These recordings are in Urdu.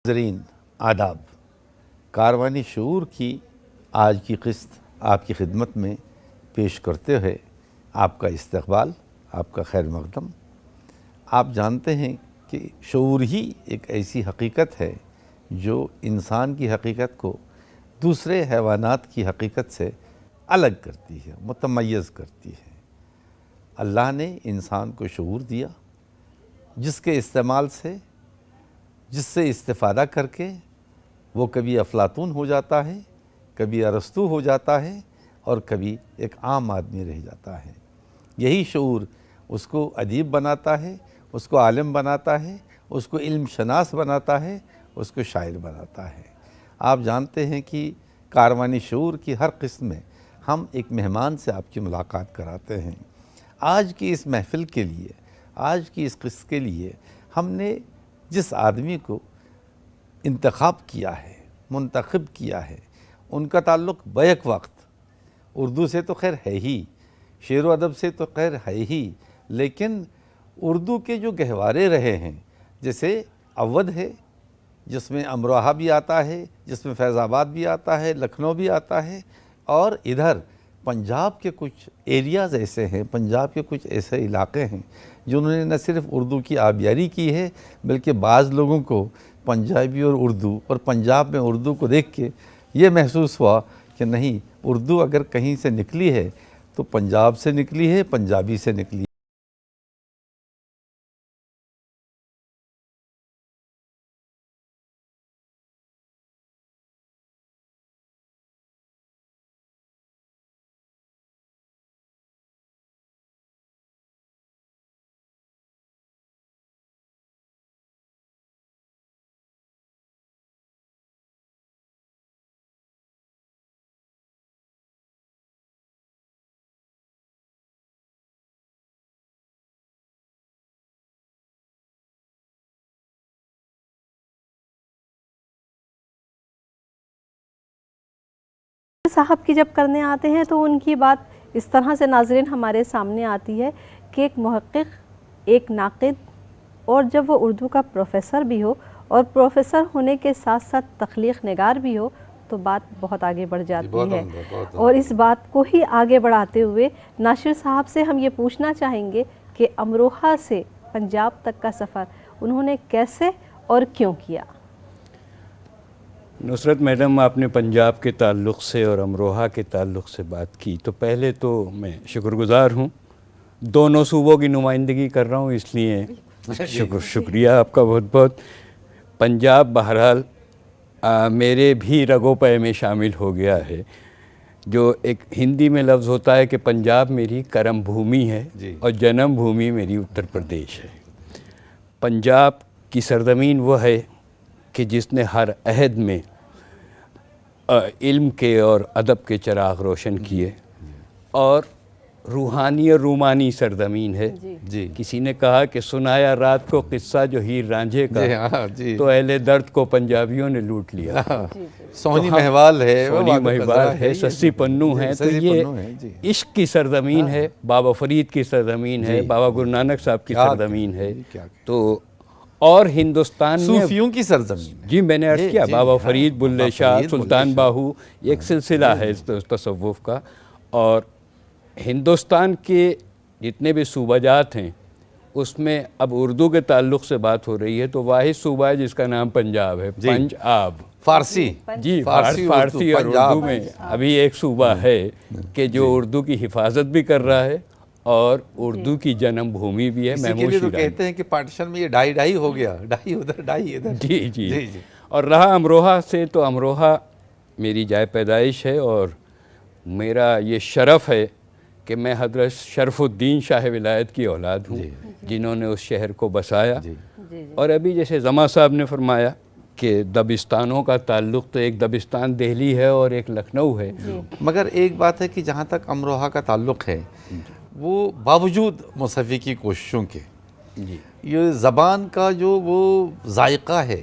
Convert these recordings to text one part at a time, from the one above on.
ناظرین آداب، کاروانی شعور کی آج کی قسط آپ کی خدمت میں پیش کرتے ہوئے آپ کا استقبال، آپ کا خیر مقدم۔ آپ جانتے ہیں کہ شعور ہی ایک ایسی حقیقت ہے جو انسان کی حقیقت کو دوسرے حیوانات کی حقیقت سے الگ کرتی ہے، متمیز کرتی ہے۔ اللہ نے انسان کو شعور دیا جس کے استعمال سے، جس سے استفادہ کر کے وہ کبھی افلاطون ہو جاتا ہے، کبھی ارسطو ہو جاتا ہے اور کبھی ایک عام آدمی رہ جاتا ہے۔ یہی شعور اس کو ادیب بناتا ہے، اس کو عالم بناتا ہے، اس کو علم شناس بناتا ہے، اس کو شاعر بناتا ہے۔ آپ جانتے ہیں کہ کاروانی شعور کی ہر قسم میں ہم ایک مہمان سے آپ کی ملاقات کراتے ہیں۔ آج کی اس محفل کے لیے، آج کی اس قسط کے لیے ہم نے جس آدمی کو انتخاب کیا ہے، منتخب کیا ہے، ان کا تعلق بیک وقت اردو سے تو خیر ہے ہی، شعر و ادب سے تو خیر ہے ہی، لیکن اردو کے جو گہوارے رہے ہیں، جیسے اودھ ہے جس میں امروہہ بھی آتا ہے، جس میں فیض آباد بھی آتا ہے، لکھنؤ بھی آتا ہے، اور ادھر پنجاب کے کچھ ایریاز ایسے ہیں، پنجاب کے کچھ ایسے علاقے ہیں جنہوں نے نہ صرف اردو کی آبیاری کی ہے بلکہ بعض لوگوں کو پنجابی اور اردو اور پنجاب میں اردو کو دیکھ کے یہ محسوس ہوا کہ نہیں، اردو اگر کہیں سے نکلی ہے تو پنجاب سے نکلی ہے، پنجابی سے نکلی ہے۔ صاحب کی جب کرنے آتے ہیں تو ان کی بات اس طرح سے ناظرین ہمارے سامنے آتی ہے کہ ایک محقق، ایک ناقد، اور جب وہ اردو کا پروفیسر بھی ہو اور پروفیسر ہونے کے ساتھ ساتھ تخلیق نگار بھی ہو تو بات بہت آگے بڑھ جاتی ہے۔ اور اس بات کو ہی آگے بڑھاتے ہوئے ناشر صاحب سے ہم یہ پوچھنا چاہیں گے کہ امروہہ سے پنجاب تک کا سفر انہوں نے کیسے اور کیوں کیا؟ نصرت میڈم، آپ نے پنجاب کے تعلق سے اور امروہہ کے تعلق سے بات کی، تو پہلے تو میں شکر گزار ہوں، دونوں صوبوں کی نمائندگی کر رہا ہوں، اس لیے شکریہ آپ کا بہت بہت۔ پنجاب بہرحال میرے بھی رگو پے میں شامل ہو گیا ہے۔ جو ایک ہندی میں لفظ ہوتا ہے کہ پنجاب میری کرم بھومی ہے اور جنم بھومی میری اتر پردیش ہے۔ پنجاب کی سرزمین وہ ہے کہ جس نے ہر عہد میں علم کے اور ادب کے چراغ روشن کیے، اور روحانی اور رومانی سرزمین ہے۔ کسی نے کہا کہ سنایا رات کو قصہ جو ہیر رانجھے کا، تو اہل درد کو پنجابیوں نے لوٹ لیا۔ سونی مہوال ہے، سونی مہوال ہے، سسی پنو ہے، تو یہ عشق کی سرزمین ہے، بابا فرید کی سرزمین ہے، بابا گرو نانک صاحب کی سرزمین ہے، تو اور ہندوستان میں صوفیوں کی سرزمین۔ جی میں نے عرض کیا، بابا فرید، بلے شاہ، سلطان باہو، ایک سلسلہ ہے تصوف کا۔ اور ہندوستان کے جتنے بھی صوبہ جات ہیں اس میں اب اردو کے تعلق سے بات ہو رہی ہے تو واحد صوبہ ہے جس کا نام پنجاب ہے، پنج آب، فارسی، جی فارسی اور اردو میں ابھی ایک صوبہ ہے کہ جو اردو کی حفاظت بھی کر رہا ہے اور اردو کی جنم بھومی بھی ہے۔ اسی کے لیے تو کہتے ہیں کہ پارٹیشن میں یہ ڈھائی ہو گیا، ڈھائی ادھر ڈھائی ادھر۔ جی۔ اور رہا امروہہ سے، تو امروہہ میری جائے پیدائش ہے اور میرا یہ شرف ہے کہ میں حضرت شرف الدین شاہ ولایت کی اولاد ہوں جنہوں نے اس شہر کو بسایا۔ اور ابھی جیسے زما صاحب نے فرمایا کہ دبستانوں کا تعلق، تو ایک دبستان دہلی ہے اور ایک لکھنؤ ہے۔ مگر ایک بات ہے کہ جہاں تک امروہہ کا تعلق ہے، وہ باوجود مصحفی کی کوششوں کے، یہ زبان کا جو وہ ذائقہ ہے،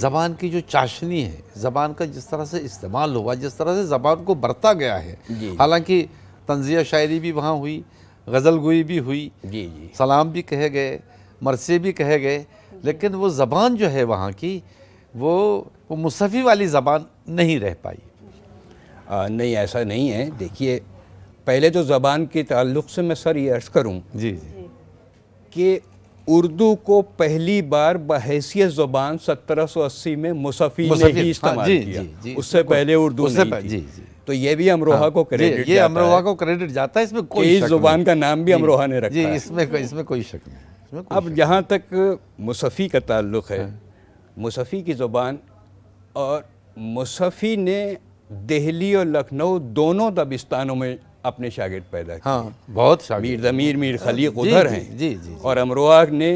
زبان کی جو چاشنی ہے، زبان کا جس طرح سے استعمال ہوا، جس طرح سے زبان کو برتا گیا ہے، حالانکہ طنزیہ شاعری بھی وہاں ہوئی، غزل گوئی بھی ہوئی، سلام بھی کہے گئے، مرثیے بھی کہے گئے، لیکن وہ زبان جو ہے وہاں کی، وہ مصحفی والی زبان نہیں رہ پائی. نہیں ایسا نہیں ہے. دیکھیے پہلے تو زبان کے تعلق سے میں سر یہ عرض کروں جی جی کہ اردو کو پہلی بار بحیثیت زبان 1780 میں مصحفی نے ہی استعمال کیا. اس سے پہلے اردو نہیں تھی. تو یہ بھی امروہہ کو کریڈٹ یہ امروہہ کو کریڈٹ جاتا ہے. اس میں کوئی اس زبان کا نام بھی امروہہ نے رکھا ہے. اس میں کوئی شک نہیں. اب جہاں تک مصحفی کا تعلق ہے، مصحفی کی زبان، اور مصحفی نے دہلی اور لکھنؤ دونوں دبستانوں میں اپنے شاگرد پیدا کیے. ہاں بہت شاگرد. میر ضمیر میر خلیق ادھر ہیں. جی جی. اور امروہہ نے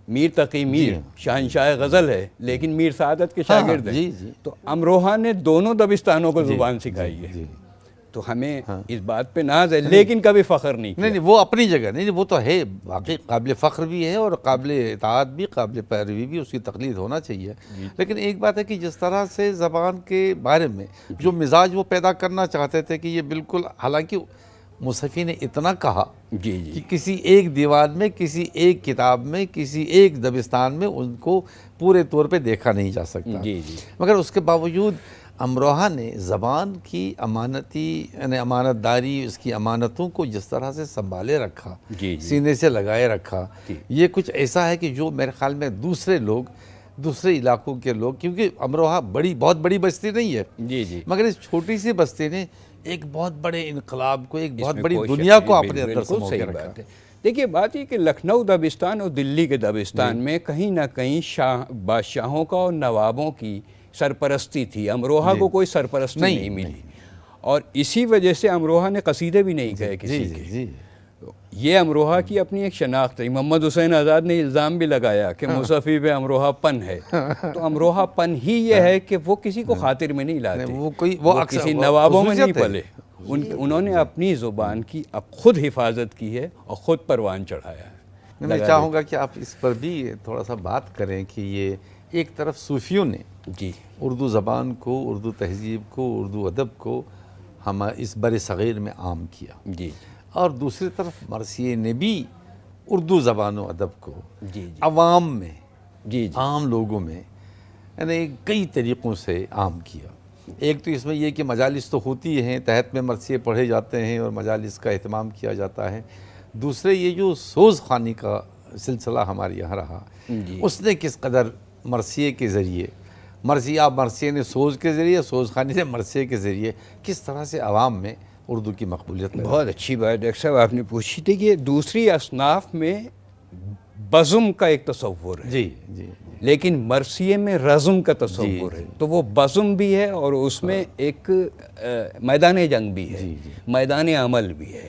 میر تقی میر شہنشاہ غزل ہے لیکن میر سعادت کے شاگرد ہیں. جی جی. تو امروہہ نے دونوں دبستانوں کو زبان سکھائی ہے. تو ہمیں اس بات پہ ناز ہے لیکن کبھی فخر نہیں کیا. نہیں وہ اپنی جگہ نہیں، وہ تو ہے واقعی قابل فخر بھی ہے اور قابل اطاعت بھی، قابل پیروی بھی، اس کی تقلید ہونا چاہیے. لیکن ایک بات ہے کہ جس طرح سے زبان کے بارے میں جو مزاج وہ پیدا کرنا چاہتے تھے کہ یہ بالکل، حالانکہ مصحفی نے اتنا کہا کہ کسی ایک دیوان میں، کسی ایک کتاب میں، کسی ایک دبستان میں ان کو پورے طور پہ دیکھا نہیں جا سکتا. مگر اس کے باوجود امروہہ نے زبان کی امانتی، یعنی امانت داری، اس کی امانتوں کو جس طرح سے سنبھالے رکھا، سینے سے لگائے رکھا، یہ کچھ ایسا ہے کہ جو میرے خیال میں دوسرے علاقوں کے لوگ، کیونکہ امروہہ بہت بڑی بستی نہیں ہے، مگر اس چھوٹی سی بستی نے ایک بہت بڑے انقلاب کو، ایک بہت بڑی دنیا کو اپنے اندر سمو کے رکھا. دیکھیے بات یہ کہ لکھنؤ دبستان اور دلی کے دبستان میں کہیں نہ کہیں بادشاہوں کا اور نوابوں کی سرپرستی تھی. امروہہ کو کوئی سرپرستی نہیں ملی، اور اسی وجہ سے امروہہ نے قصیدے بھی نہیں کہے کسی کے. یہ امروہہ کی اپنی ایک شناخت ہے. محمد حسین آزاد نے الزام بھی لگایا کہ مصحفی پہ امروہہ پن ہے. تو امروہہ پن ہی یہ ہے کہ وہ کسی کو خاطر میں نہیں لاتے، وہ کسی نوابوں میں نہیں پلے. انہوں نے اپنی زبان کی اب خود حفاظت کی ہے اور خود پروان چڑھایا ہے. میں چاہوں گا کہ آپ اس پر بھی تھوڑا سا بات کریں کہ یہ ایک طرف صوفیوں نے اردو زبان کو، اردو تہذیب کو، اردو ادب کو اس بر صغیر میں عام کیا، اور دوسری طرف مرثیے نے بھی اردو زبان و ادب کو عوام میں، عام لوگوں میں، یعنی کئی طریقوں سے عام کیا. ایک تو اس میں یہ کہ مجالس تو ہوتی ہیں، تحت میں مرثیے پڑھے جاتے ہیں اور مجالس کا اہتمام کیا جاتا ہے. دوسرے یہ جو سوز خوانی کا سلسلہ ہمارے یہاں رہا، اس نے کس قدر مرثیے کے ذریعے، مرثیے نے سوز کے ذریعے، سوز خوانی نے مرثیے کے ذریعے کس طرح سے عوام میں اردو کی مقبولیت. بہت اچھی بات ڈاکٹر صاحب آپ نے پوچھی تھی کہ دوسری اصناف میں بزم کا ایک تصور ہے، لیکن مرثیے میں رزم کا تصور ہے. تو وہ بزم بھی ہے اور اس میں ایک میدان جنگ بھی ہے، میدان عمل بھی ہے.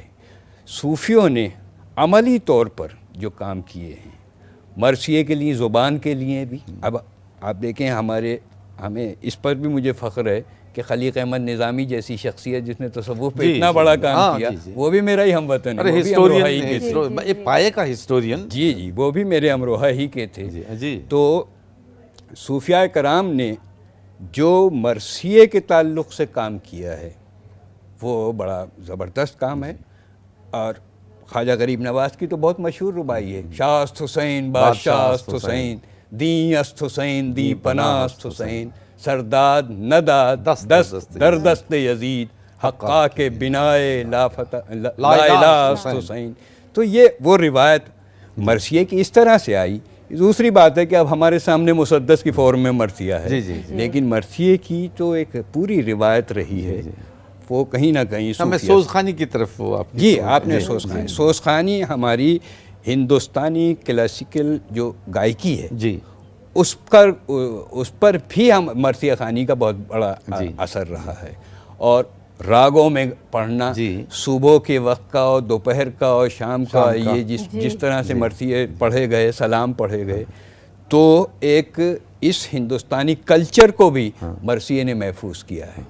صوفیوں نے عملی طور پر جو کام کیے ہیں مرثیے کے لیے، زبان کے لیے بھی. اب آپ دیکھیں ہمیں اس پر بھی مجھے فخر ہے کہ خلیق احمد نظامی جیسی شخصیت جس نے تصوف پہ اتنا بڑا کام کیا، وہ بھی میرا ہی ہم وطن ہے، ایک پائے کا ہسٹورین. وہ بھی میرے امروہہ ہی کے تھے. تو صوفیاء کرام نے جو مرثیے کے تعلق سے کام کیا ہے وہ بڑا زبردست کام ہے. اور خواجہ غریب نواز کی تو بہت مشہور ربائی ہے، شاہ است حسین بادشاہ است حسین، دین است حسین دی پناہ است حسین، سرداد نداد دست در دست یزید، حقا کے بنائے لا الہ است حسین. تو یہ وہ روایت مرثیے کی اس طرح سے آئی. دوسری بات ہے کہ اب ہمارے سامنے مسدس کی فارم میں مرثیہ ہے، لیکن مرثیے کی تو ایک پوری روایت رہی ہے. وہ کہیں نہ کہیں سوز خوانی کی طرف وہ آپ نے سوز خوانی ہماری ہندوستانی کلاسیکل جو گائکی ہے اس پر بھی ہم مرثیہ خوانی کا بہت بڑا اثر رہا ہے. اور راگوں میں پڑھنا، صبح کے وقت کا اور دوپہر کا اور شام کا، یہ جس طرح سے مرثیے پڑھے گئے، سلام پڑھے گئے، تو ایک اس ہندوستانی کلچر کو بھی مرثیے نے محفوظ کیا ہے.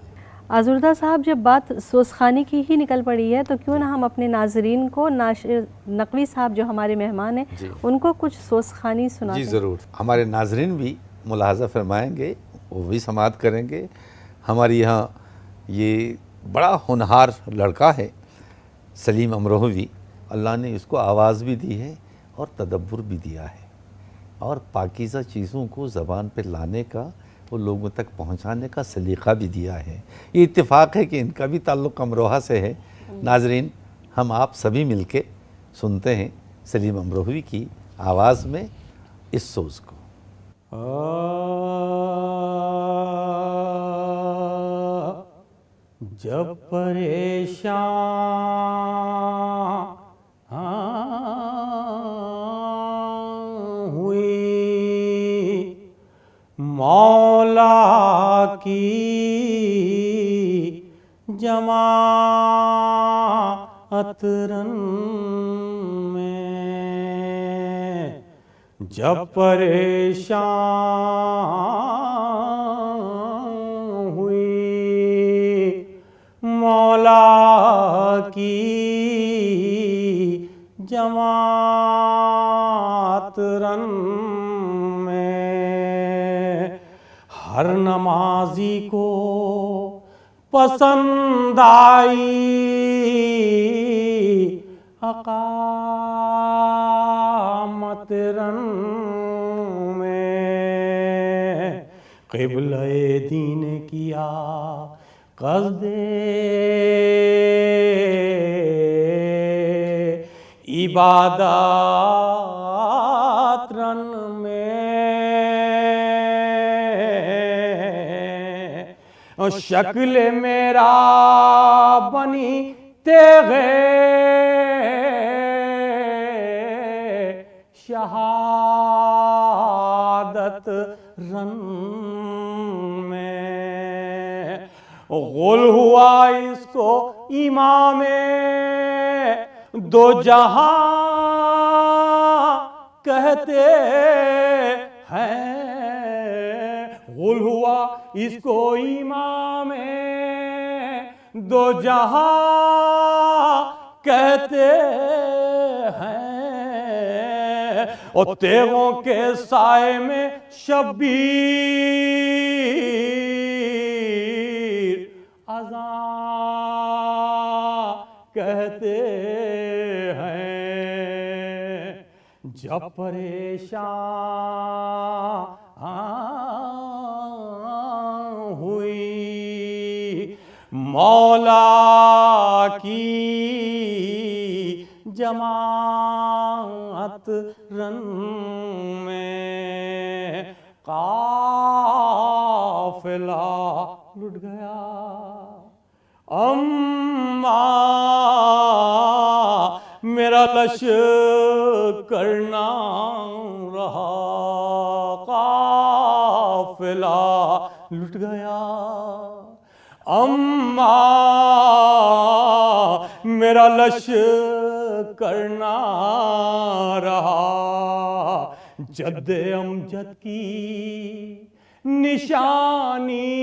آزردہ صاحب جب بات سوزخانی کی ہی نکل پڑی ہے تو کیوں نہ ہم اپنے ناظرین کو نقوی صاحب جو ہمارے مہمان ہیں ان کو کچھ سوزخانی سنائیں. ضرور. ہمارے ناظرین بھی ملاحظہ فرمائیں گے، وہ بھی سماعت کریں گے. ہمارے یہاں یہ بڑا ہونہار لڑکا ہے سلیم امروہوی، اللہ نے اس کو آواز بھی دی ہے اور تدبر بھی دیا ہے. اور پاکیزہ چیزوں کو زبان پہ لانے کا، وہ لوگوں تک پہنچانے کا سلیقہ بھی دیا ہے۔ یہ اتفاق ہے کہ ان کا بھی تعلق امروہہ سے ہے۔ ناظرین، ہم آپ سبھی مل کے سنتے ہیں سلیم امروہوی کی آواز میں اس سوز کو۔ جب پریشان ہوئی مولا کی جماعت رن میں، جب پریشان ہوئی مولا کی جماعت رن میں، ہر نمازی کو پسند آئی اقامت رن میں، قبلہ دین کیا قصد عبادات رن میں، شکل میرا بنی تیغے شہادت رن میں، غل ہوا اس کو امام دو جہاں کہتے ہیں، غل ہوا اس کو امام دو جہاں کہتے ہیں، اور تیغوں کے سائے میں شبیر اذاں کہتے ہیں، جب پریشان ہوئی مولا کی جماعت رن میں، قافلہ لٹ گیا اما میرا لشکر نہ رہا، قافلہ لٹ گیا اما میرا لشکر نہ رہا، جد امجد کی نشانی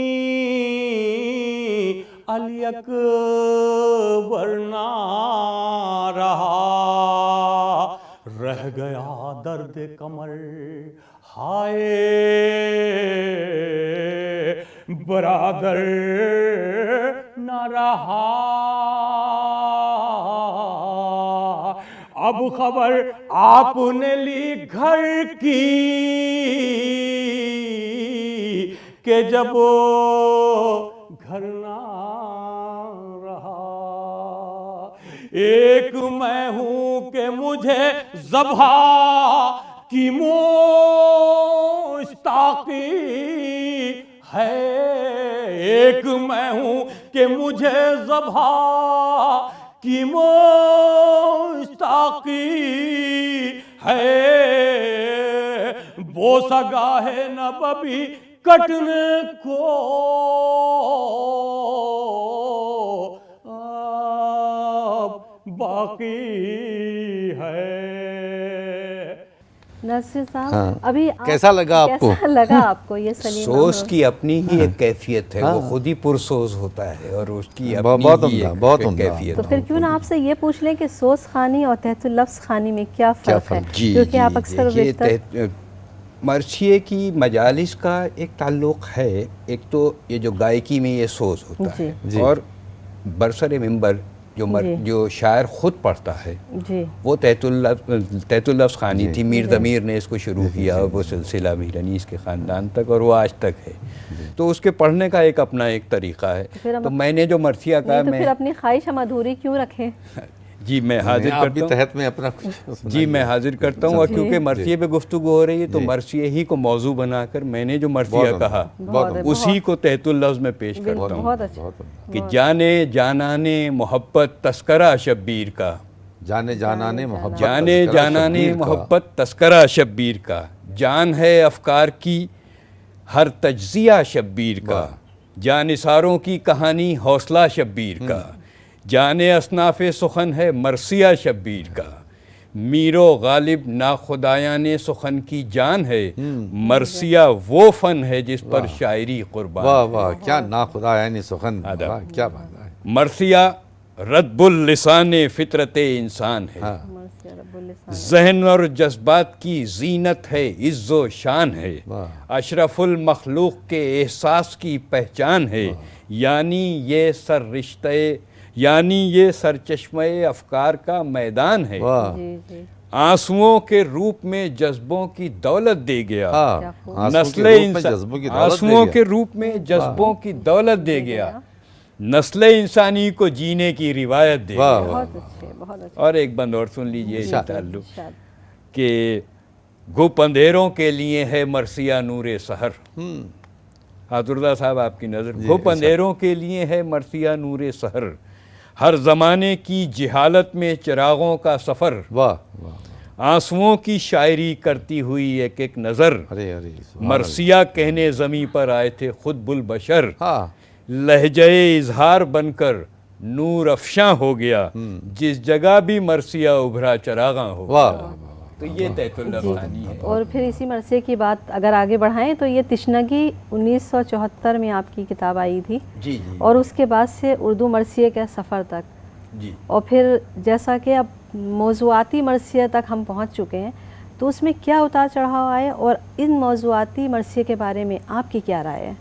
علی اکبر نہ رہا، رہ گیا درد کمر ہائے برادر نہ رہا، اب خبر آپ نے لی گھر کی کہ جب گھر نہ رہا، ایک میں ہوں کہ مجھے ذبح کی مشتاقی ہے، ایک میں ہوں کہ مجھے ذبح کی مشتاقی ہے، بوسہ گاہ نبوی کٹنے کو اب باقی ہے۔ ناصر صاحب، ہاں، ابھی کیسا لگا آپ کو؟ کیسا لگا آپ کو یہ سلیم سوز کی اپنی ہی ایک کیفیت ہے، وہ خود ہی پرسوز ہوتا ہے اور اس کی اپنی بہت ہی عمدہ، بہت ایک عمدہ۔ کیفیت تو پھر کیوں نہ آپ سے یہ پوچھ لیں کہ سوز خوانی اور تحت اللفظ خوانی میں کیا فرق ہے؟ کیونکہ آپ اکثر بیشتر مرثیے کی مجالس کا ایک تعلق ہے، ایک تو یہ جو گائکی میں یہ سوز ہوتا ہے، اور برسر ممبر جو شاعر خود پڑھتا ہے جی وہ تحت اللفظ خوانی تھی. میر ضمیر نے اس کو شروع کیا، وہ سلسلہ میر انیس کے خاندان تک، اور وہ آج تک ہے. تو اس کے پڑھنے کا ایک اپنا ایک طریقہ ہے. تو میں نے جو مرثیہ کہا، تو میں پھر اپنی خواہش ہم ادھوری کیوں رکھیں؟ جی میں حاضر آپ بھی کرتا ہوں. تحت میں اپنا کچھ جی میں حاضر کرتا ہوں، اور کیونکہ مرثیے پہ گفتگو ہو رہی ہے تو مرثیے ہی کو موضوع بنا کر میں نے جو مرثیہ کہا اسی کو تحت اللفظ میں پیش کرتا ہوں بہت اچھا. کہ جانے جانانے محبت تذکرہ شبیر کا، جانے جانانے محبت، جانے جانانے محبت تذکرہ شبیر کا، جان ہے افکار کی ہر تجزیہ شبیر کا، جانثاروں کی کہانی حوصلہ شبیر کا، جانے اصناف سخن ہے مرثیہ شبیر کا، میرو غالب ناخدایان سخن کی جان ہے، مرثیہ وہ فن ہے جس پر شاعری قربان. واہ واہ، کیا ناخدا یعنی سخن، واہ کیا بات ہے. مرثیہ ردب اللسان فطرت انسان ہے، ذہن اور جذبات کی زینت ہے، عز و شان ہے، اشرف المخلوق کے احساس کی پہچان ہے، یعنی یہ سرچشمہ افکار کا میدان ہے، آنسوؤں کے روپ میں جذبوں کی دولت دے گیا، آنسوؤں کے روپ میں جذبوں کی دولت دے گیا، نسل انسانی کو جینے کی روایت دے گیا. بہت اچھے، بہت اچھے. اور ایک بند اور سن لیجئے اس تعلق کہ گھپ اندھیروں کے لیے ہے مرثیہ نور سحر. حضرت صاحب آپ کی نظر، گھپ اندھیروں کے لیے ہے مرثیہ نور سحر، ہر زمانے کی جہالت میں چراغوں کا سفر، واہ آنسوؤں کی شاعری کرتی ہوئی ایک ایک نظر، مرثیہ کہنے زمیں پر آئے تھے خود بالبشر، لہجہ اظہار بن کر نور افشاں ہو گیا، جس جگہ بھی مرثیہ ابھرا چراغاں ہو گیا. تو یہ تحت اللفظ خوانی ہے. اور پھر اسی مرثیے کی بات اگر آگے بڑھائیں تو یہ تشنگی 1974 میں آپ کی کتاب آئی تھی، جی اور اس کے بعد سے اردو مرثیے کا سفر تک، جی اور پھر جیسا کہ اب موضوعاتی مرثیے تک ہم پہنچ چکے ہیں، تو اس میں کیا اتار چڑھاؤ آئے، اور ان موضوعاتی مرثیے کے بارے میں آپ کی کیا رائے ہے؟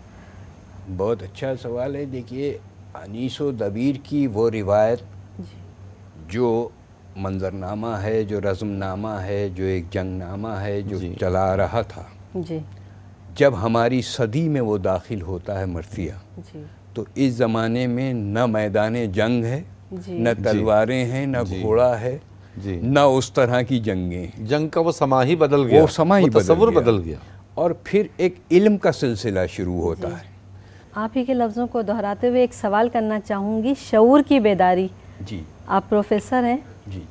بہت اچھا سوال ہے. دیکھیے انیس و دبیر کی وہ روایت جو منظرنامہ ہے، جو رزم نامہ ہے، جو ایک جنگ نامہ ہے، جو چلا رہا تھا، جی جب ہماری صدی میں وہ داخل ہوتا ہے مرثیہ، جی تو اس زمانے میں نہ میدان جنگ ہے، نہ تلواریں ہیں، نہ گھوڑا ہے، نہ اس طرح کی جنگیں ہیں. جنگ کا وہ سما ہی بدل گیا، وہ سما ہی تصور بدل گیا، اور پھر ایک علم کا سلسلہ شروع ہوتا ہے. آپ ہی کے لفظوں کو دہراتے ہوئے ایک سوال کرنا چاہوں گی. شعور کی بیداری، جی آپ پروفیسر ہیں،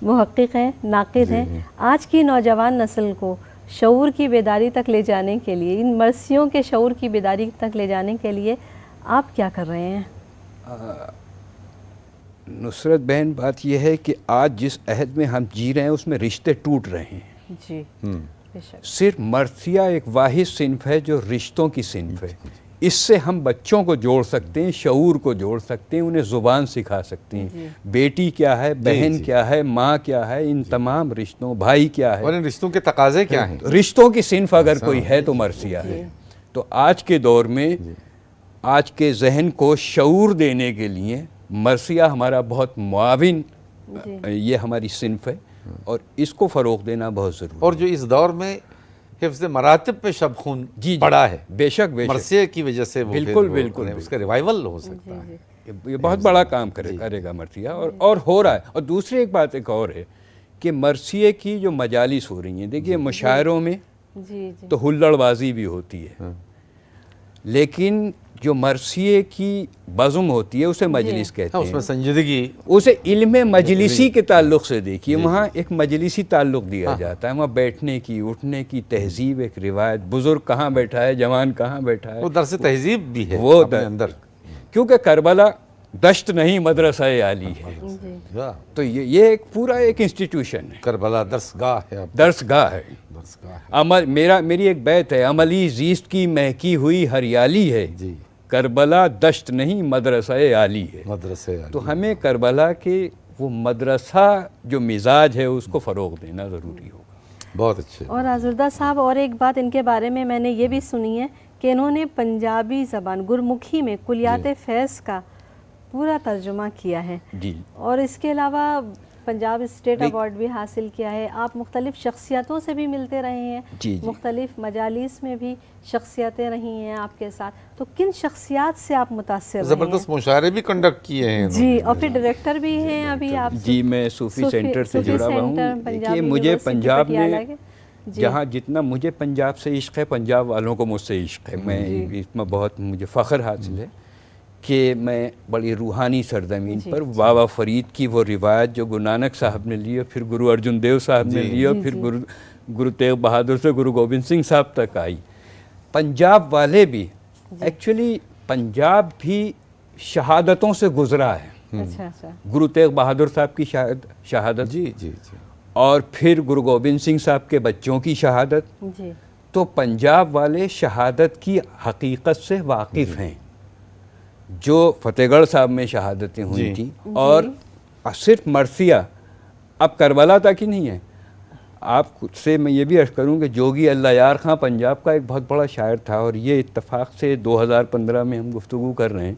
محقق ہیں، ناقد ہیں، آج کی نوجوان نسل کو شعور کی بیداری تک لے جانے کے لیے، ان مرثیوں کے شعور کی بیداری تک لے جانے کے لیے آپ کیا کر رہے ہیں؟ نصرت بہن، بات یہ ہے کہ آج جس عہد میں ہم جی رہے ہیں اس میں رشتے ٹوٹ رہے ہیں. جی بے شک. صرف مرثیہ ایک واحد صنف ہے جو رشتوں کی صنف ہے. اس سے ہم بچوں کو جوڑ سکتے ہیں، شعور کو جوڑ سکتے ہیں، انہیں زبان سکھا سکتے ہیں. بیٹی کیا ہے، بہن کیا ہے، ماں کیا ہے، ان تمام رشتوں، بھائی کیا ہے، اور ان رشتوں کے تقاضے کیا ہیں. رشتوں کی صنف اگر کوئی ہے تو مرثیہ ہے. تو آج کے دور میں آج کے ذہن کو شعور دینے کے لیے مرثیہ ہمارا بہت معاون یہ ہماری صنف ہے، اور اس کو فروغ دینا بہت ضروری ہے. اور جو اس دور میں حفظ مراتب پہ شب خون پڑا ہے، بے شک بے شک، مرثیے کی وجہ سے وہ بالکل پھر بالکل اس کا ریوائول ہو سکتا ہے. یہ بہت بڑا کام کرے گا مرثیہ، اور ہو رہا ہے. اور دوسری ایک بات ایک اور ہے کہ مرثیے کی جو مجالس ہو رہی ہیں، دیکھیے مشاعروں میں تو ہلڑ بازی بھی ہوتی ہے، لیکن جو مرثیے کی بزم ہوتی ہے اسے مجلس کہتے ہیں. اس میں سنجیدگی، اسے علم مجلسی کے تعلق سے دیکھیے، وہاں ایک مجلسی تعلق دیا جاتا ہے، وہاں بیٹھنے کی، اٹھنے کی تہذیب، ایک روایت، بزرگ کہاں بیٹھا ہے، جوان کہاں بیٹھا ہے، وہ درس تہذیب بھی ہے وہ اپنے اندر. کیونکہ کربلا دشت نہیں مدرسہ عالی ہے. تو یہ ایک پورا ایک انسٹیٹیوشن ہے. کربلا درسگاہ ہے، درسگاہ ہے. میری ایک بیت ہے، عملی زیست کی مہکی ہوئی ہریالی ہے، کربلا دشت نہیں مدرسہ عالی ہے. تو ہمیں کربلا کے وہ مدرسہ جو مزاج ہے اس کو فروغ دینا ضروری ہوگا. بہت اچھے. اور آزردہ صاحب، اور ایک بات ان کے بارے میں نے یہ بھی سنی ہے کہ انہوں نے پنجابی زبان گرمکھی میں کلیات فیض کا پورا ترجمہ کیا ہے جی اور اس کے علاوہ پنجاب اسٹیٹ ایوارڈ بھی حاصل کیا ہے. آپ مختلف شخصیتوں سے بھی ملتے رہے ہیں, جی مختلف مجالس میں بھی شخصیتیں رہی ہیں آپ کے ساتھ, تو کن شخصیات سے آپ متاثر رہے ہیں؟ زبردست مشاعرے بھی کنڈکٹ کیے ہیں جی, اور پھر ڈائریکٹر بھی ہیں ابھی آپ. جی میں صوفی سینٹر سے جڑا ہوا ہوں. دیکھیے مجھے پنجاب میں جہاں جتنا مجھے پنجاب سے عشق ہے, پنجاب والوں کو مجھ سے عشق ہے. میں اس میں بہت مجھے فخر حاصل ہے کہ میں بڑی روحانی سرزمین پر بابا فرید کی وہ روایت جو گرو نانک صاحب نے لی اور پھر گرو ارجن دیو صاحب نے لی اور پھر گرو تیغ بہادر سے گرو گوبند سنگھ صاحب تک آئی. پنجاب والے بھی ایکچولی پنجاب بھی شہادتوں سے گزرا ہے. گرو تیغ بہادر صاحب کی شہادت, جی جی جی, اور پھر گرو گوبند سنگھ صاحب کے بچوں کی شہادت. تو پنجاب والے شہادت کی حقیقت سے واقف ہیں. جو فتح گڑھ صاحب میں شہادتیں ہوئی تھیں اور صرف مرثیہ, اب کربلا تک ہی نہیں ہے. آپ سے میں یہ بھی عرض کروں کہ جوگی اللہ یار خاں پنجاب کا ایک بہت بڑا شاعر تھا, اور یہ اتفاق سے 2015 میں ہم گفتگو کر رہے ہیں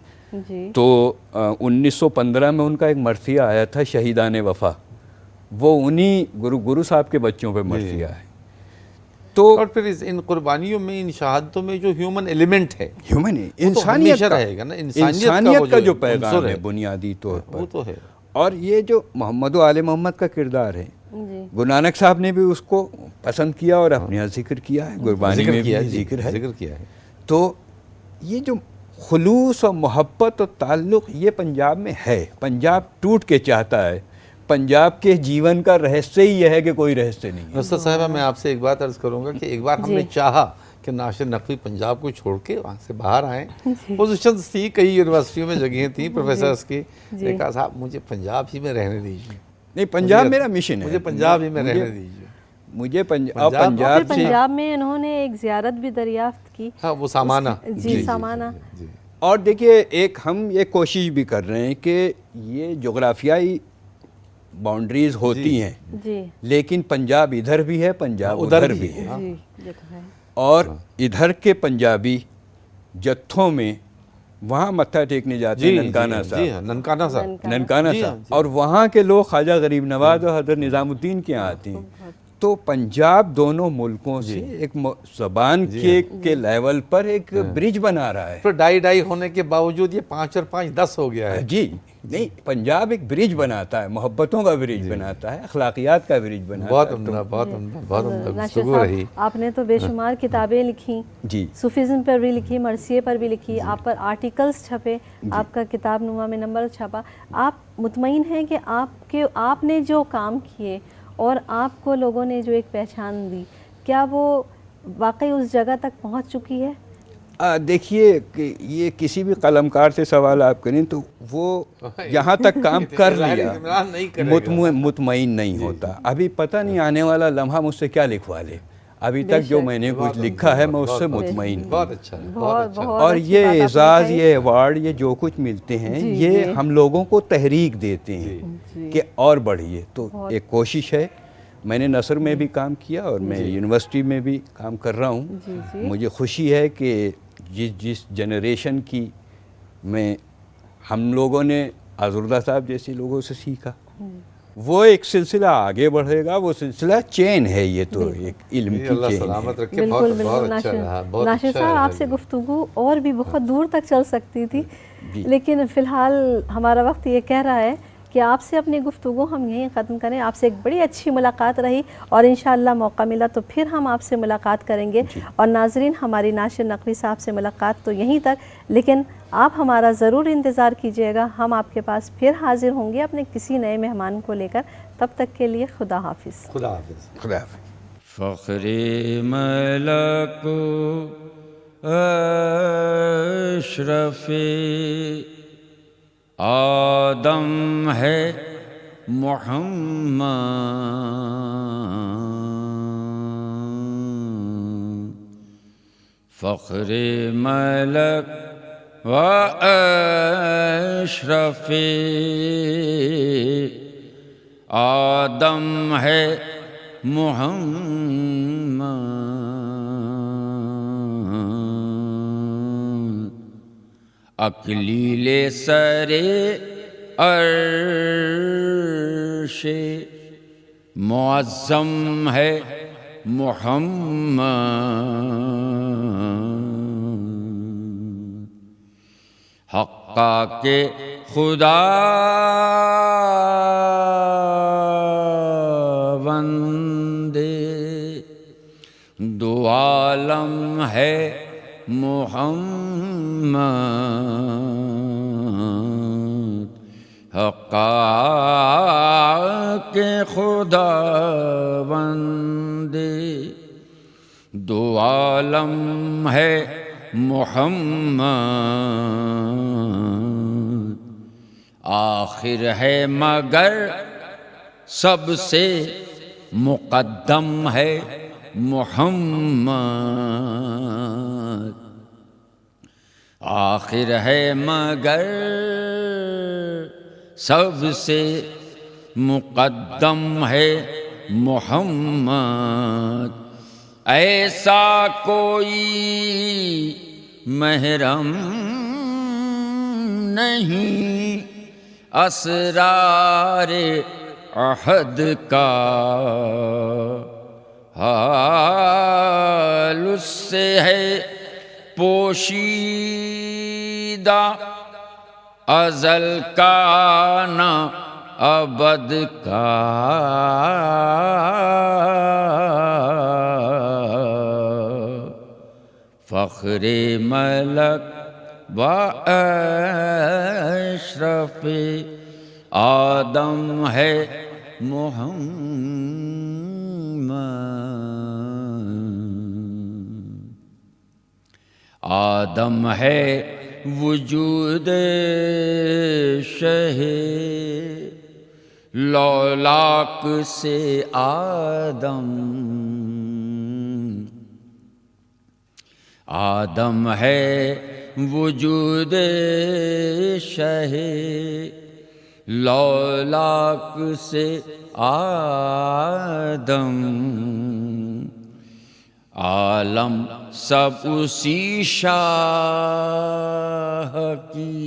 تو 1915 میں ان کا ایک مرثیہ آیا تھا شہیدان وفا, وہ انہی گرو صاحب کے بچوں پہ مرثیہ ہے. تو اور پھر ان قربانیوں میں, ان شہادتوں میں جو ہیومن ایلیمنٹ ہے, انسانیت رہے گا نا, انسانیت کا جو پیغام ہے بنیادی طور پر, وہ تو ہے. اور یہ جو محمد و آل محمد کا کردار ہے, گرو نانک صاحب نے بھی اس کو پسند کیا اور اپنے یہاں ذکر کیا ہے, قربانی میں بھی ذکر ہے. تو یہ جو خلوص اور محبت اور تعلق یہ پنجاب میں ہے. پنجاب ٹوٹ کے چاہتا ہے. پنجاب کے جیون کا رہسیہ ہی یہ ہے کہ کوئی رہسیہ نہیں ہے. نصرت صاحبہ میں آپ سے ایک بات عرض کروں گا کہ ایک بار ہم نے چاہا کہ ناصر نقوی پنجاب کو چھوڑ کے وہاں سے باہر آئیں. پوزیشنز تھی, کئی یونیورسٹیوں میں جگہیں تھیں پروفیسرز کی, کہا صاحب مجھے پنجاب ہی میں رہنے دیجیے. نہیں, پنجاب میرا مشن ہے, مجھے پنجاب ہی میں رہنے دیجیے. مجھے پنجاب میں انہوں نے ایک زیارت بھی دریافت کی. ہاں, وہ سامانہ. جی سامانہ. اور دیکھیے ایک ہم یہ کوشش بھی کر رہے ہیں کہ یہ جغرافیائی باؤنڈریز ہوتی ہیں, لیکن پنجاب ادھر بھی ہے, پنجاب ادھر بھی ہے. اور ادھر کے پنجابی جتھوں میں وہاں متھا ٹیکنے جاتے ہیں ننکانہ صاحب, اور وہاں کے لوگ خواجہ غریب نواز اور حضرت نظام الدین کے یہاں آتے ہیں. تو پنجاب دونوں ملکوں سے ایک زبان کے لیول پر ایک برج بنا رہا ہے. پھر ڈائی ہونے کے باوجود یہ 5 اور 5 10 ہو گیا ہے. جی نہیں, پنجاب ایک برج بناتا ہے, محبتوں کا برج بناتا ہے, اخلاقیات کا برج بناتا ہے. بہت عمدہ, بہت عمدہ, بہت عمدہ گفتگو رہی. آپ نے تو بے شمار کتابیں لکھی, صوفیزم پر بھی لکھی, مرثیے پر بھی لکھی, آپ پر آرٹیکلز چھپے, آپ کا کتاب نما میں نمبر چھپا. آپ مطمئن ہیں کہ آپ نے جو کام کیے اور آپ کو لوگوں نے جو ایک پہچان دی, کیا وہ واقعی اس جگہ تک پہنچ چکی ہے؟ دیکھیے کہ یہ کسی بھی قلمکار سے سوال آپ کریں تو وہ یہاں تک کام کر لیا مطمئن نہیں ہوتا. ابھی پتہ نہیں آنے والا لمحہ مجھ سے کیا لکھوا لے. ابھی تک جو میں نے کچھ لکھا ہے میں اس سے مطمئن ہوں. بہت اچھا. اور یہ اعزاز, یہ ایوارڈ, یہ جو کچھ ملتے ہیں یہ ہم لوگوں کو تحریک دیتے ہیں کہ اور بڑھیے. تو ایک کوشش ہے. میں نے نثر میں بھی کام کیا اور میں یونیورسٹی میں بھی کام کر رہا ہوں. مجھے خوشی ہے کہ جس جنریشن کی میں ہم لوگوں نے آزردہ صاحب جیسے لوگوں سے سیکھا, وہ ایک سلسلہ آگے بڑھے گا. وہ سلسلہ چین ہے, یہ تو ایک علم کی چین ہے. بالکل. ناصر صاحب, آپ سے گفتگو اور بھی بہت دور تک چل سکتی تھی, لیکن فی الحال ہمارا وقت یہ کہہ رہا ہے کہ آپ سے اپنی گفتگو ہم یہیں ختم کریں. آپ سے ایک بڑی اچھی ملاقات رہی اور انشاءاللہ موقع ملا تو پھر ہم آپ سے ملاقات کریں گے. اور ناظرین, ہماری ناصر نقوی صاحب سے ملاقات تو یہیں تک, لیکن آپ ہمارا ضرور انتظار کیجیے گا. ہم آپ کے پاس پھر حاضر ہوں گے اپنے کسی نئے مہمان کو لے کر. تب تک کے لیے خدا حافظ. خدا حافظ. خدا حافظ. فخر ملک اشرف آدم ہے محمد, فخر ملک و اشرف آدم ہے محمد, اکلیل سرے عرش معظم ہے محمد، حقا کے خدا بندے دو عالم ہے محمد، حقا کے خدا بندے دو عالم ہے محمد، آخر ہے مگر سب سے مقدم ہے محمد، آخر ہے مگر سب سے مقدم ہے محمد، ایسا کوئی محرم نہیں اسرار عہد کا، حال اس سے ہے پوشیدہ ازل کا نہ ابد کا، فخر ملک و اشرف آدم ہے محمد، آدم ہے وجود شہ لولاک سے آدم، آدم ہے وجود شہ لولاک سے آدم، عالم سب اسی شاہ کی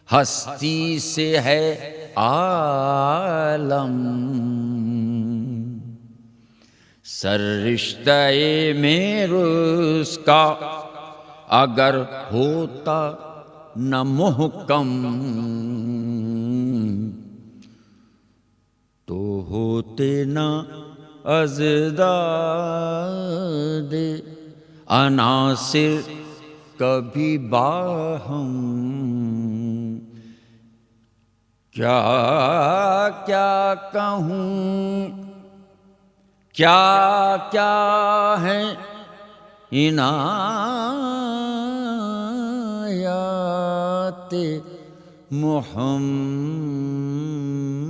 ہستی سے ہے عالم، سر رشتہ میرے اس کا اگر ہوتا نہ محکم تو ہوتے نہ ازداد عناصر کبھی باہم، کیا کیا کہوں کیا کیا ہیں عنایات محمد،